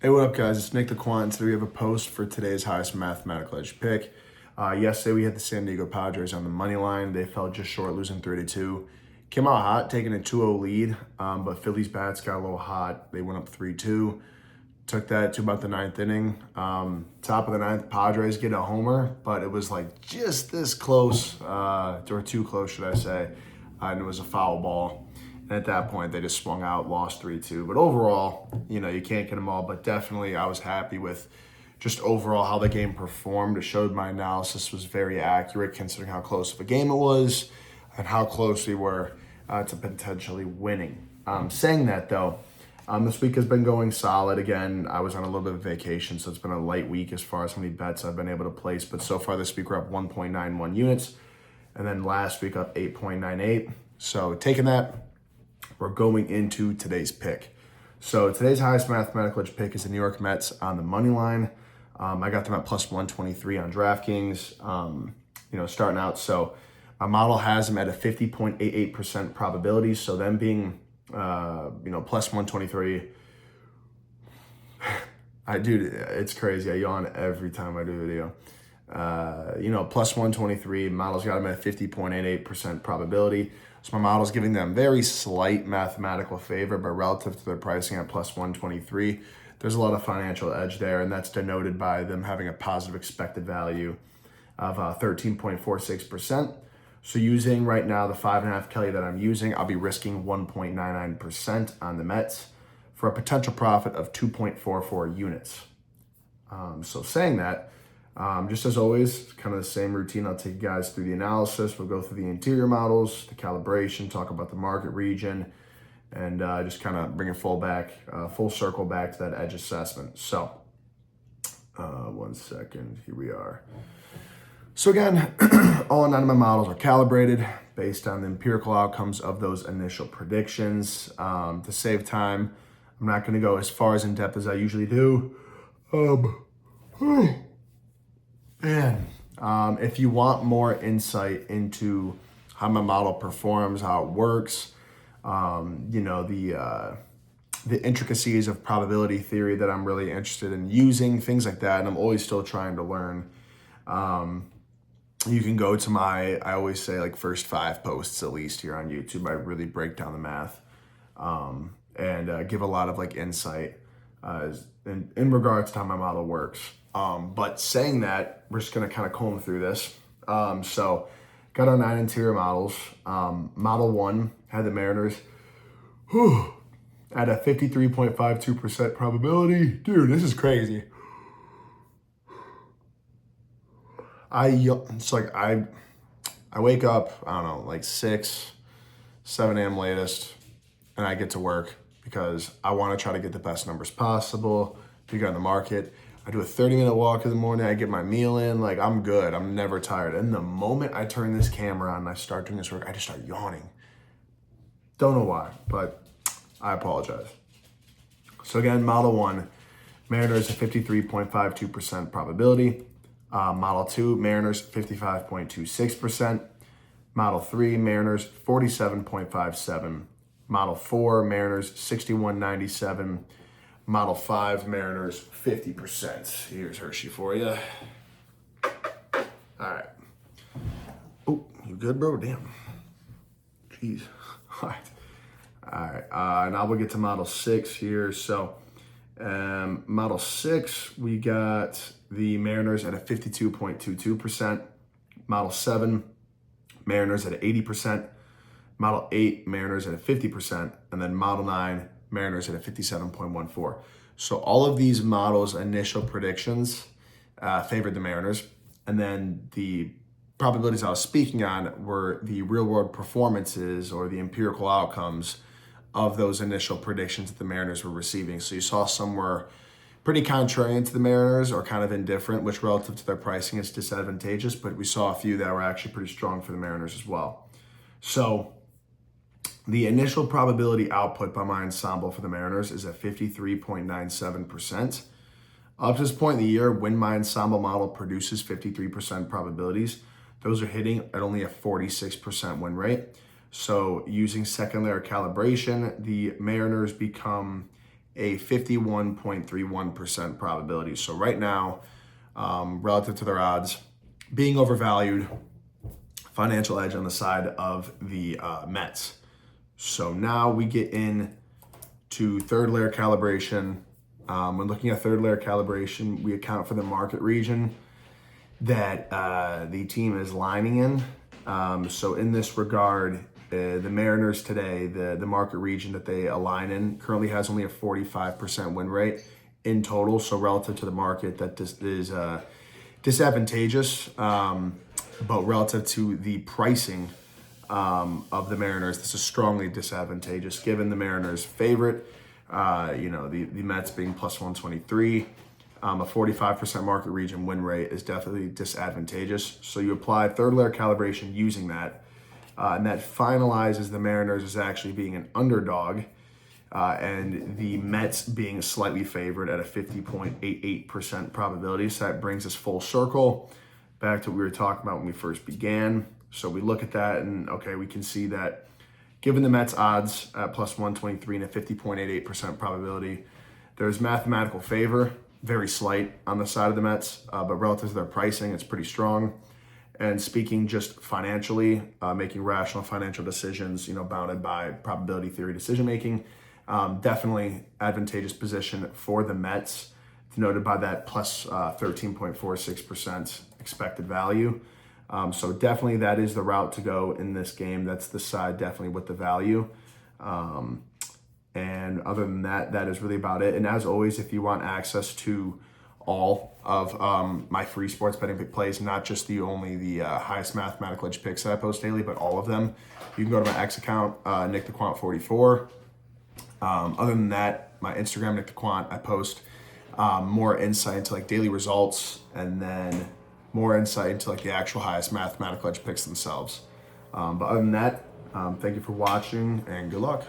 Hey, what up, guys? It's Nick the Quant. Today we have a post for today's highest mathematical edge pick. Yesterday we had the San Diego Padres on the money line. They fell just short, losing 3-2. Came out hot, taking a 2-0 lead, but Phillies bats got a little hot. They went up 3-2. Took that to about the ninth inning. Top of the ninth, Padres get a homer, but it was like just this close, or too close, should I say, and it was a foul ball. And at that point, they just swung out, lost 3-2. But overall, you can't get them all. But definitely, I was happy with just overall how the game performed. It showed my analysis was very accurate considering how close of a game it was and how close we were to potentially winning. Saying that, though, this week has been going solid. Again, I was on a little bit of vacation, so it's been a light week as far as how many bets I've been able to place. But so far this week, we're up 1.91 units. And then last week, up 8.98. So taking that, we're going into today's pick. So today's highest mathematical edge pick is the New York Mets on the money line. I got them at plus 123 on DraftKings, starting out. So my model has them at a 50.88% probability. So them being, plus 123. It's crazy. I yawn every time I do a video. Plus 123, models got them at 50.88% probability. So my model's giving them very slight mathematical favor, but relative to their pricing at plus 123, there's a lot of financial edge there, and that's denoted by them having a positive expected value of 13.46%. So using right now the 5.5 Kelly that I'm using, I'll be risking 1.99% on the Mets for a potential profit of 2.44 units. So saying that, just as always, kind of the same routine. I'll take you guys through the analysis. We'll go through the interior models, the calibration, talk about the market region, and just kind of bring it full circle back to that edge assessment. So, 1 second, here we are. So again, all 9 of my models are calibrated based on the empirical outcomes of those initial predictions. To save time, I'm not going to go as far as in depth as I usually do. If you want more insight into how my model performs, how it works, the intricacies of probability theory that I'm really interested in using, things like that, and I'm always still trying to learn. You can go to I always say like first 5 posts at least here on YouTube. I really break down the math and give a lot of like insight in regards to how my model works. But saying that, we're just going to kind of comb through this. So got our 9 interior models. Model 1 had the Mariners at a 53.52% probability. Dude, this is crazy. I wake up, I don't know, like 6, 7 a.m. latest, and I get to work because I want to try to get the best numbers possible, figure out the market. I do a 30-minute walk in the morning. I get my meal in. Like, I'm good. I'm never tired. And the moment I turn this camera on and I start doing this work, I just start yawning. Don't know why, but I apologize. So again, Model 1, Mariners a 53.52% probability. Model 2, Mariners 55.26%. Model 3, Mariners 47.57%. Model 4, Mariners 61.97%. Model 5, Mariners 50%. Here's Hershey for you. All right. Oh, you good, bro? Damn. Jeez. All right. Now we'll get to Model 6 here. So, Model 6, we got the Mariners at a 52.22%. Model 7, Mariners at 80%. Model 8, Mariners at a 50%. And then Model 9, Mariners at a 57.14. So all of these models' initial predictions favored the Mariners. And then the probabilities I was speaking on were the real-world performances or the empirical outcomes of those initial predictions that the Mariners were receiving. So you saw some were pretty contrarian to the Mariners or kind of indifferent, which relative to their pricing is disadvantageous. But we saw a few that were actually pretty strong for the Mariners as well. So the initial probability output by my ensemble for the Mariners is at 53.97%. Up to this point in the year, when my ensemble model produces 53% probabilities, those are hitting at only a 46% win rate. So using second layer calibration, the Mariners become a 51.31% probability. So right now, relative to their odds, being overvalued, financial edge on the side of the Mets. So now we get in to third layer calibration. When looking at third layer calibration, we account for the market region that the team is lining in. So in this regard, the Mariners today, the market region that they align in currently has only a 45% win rate in total. So relative to the market, that is disadvantageous. But relative to the pricing of the Mariners, this is strongly disadvantageous given the Mariners' favorite. The Mets being plus 123. A 45% market region win rate is definitely disadvantageous. So you apply third layer calibration using that, and that finalizes the Mariners as actually being an underdog, and the Mets being slightly favored at a 50.88% probability. So that brings us full circle back to what we were talking about when we first began. So we look at that and, okay, we can see that given the Mets odds at plus 123 and a 50.88% probability, there's mathematical favor, very slight on the side of the Mets, but relative to their pricing, it's pretty strong. And speaking just financially, making rational financial decisions, bounded by probability theory decision-making, definitely advantageous position for the Mets, denoted by that plus 13.46% expected value. So definitely that is the route to go in this game. That's the side definitely with the value. And other than that, that is really about it. And as always, if you want access to all of my free sports betting pick plays, not just the highest mathematical edge picks that I post daily, but all of them, you can go to my X account, Nick the Quant 44. Other than that, my Instagram, Nick the Quant, I post more insight into like daily results, and then more insight into like the actual highest mathematical edge picks themselves. But other than that, thank you for watching and good luck.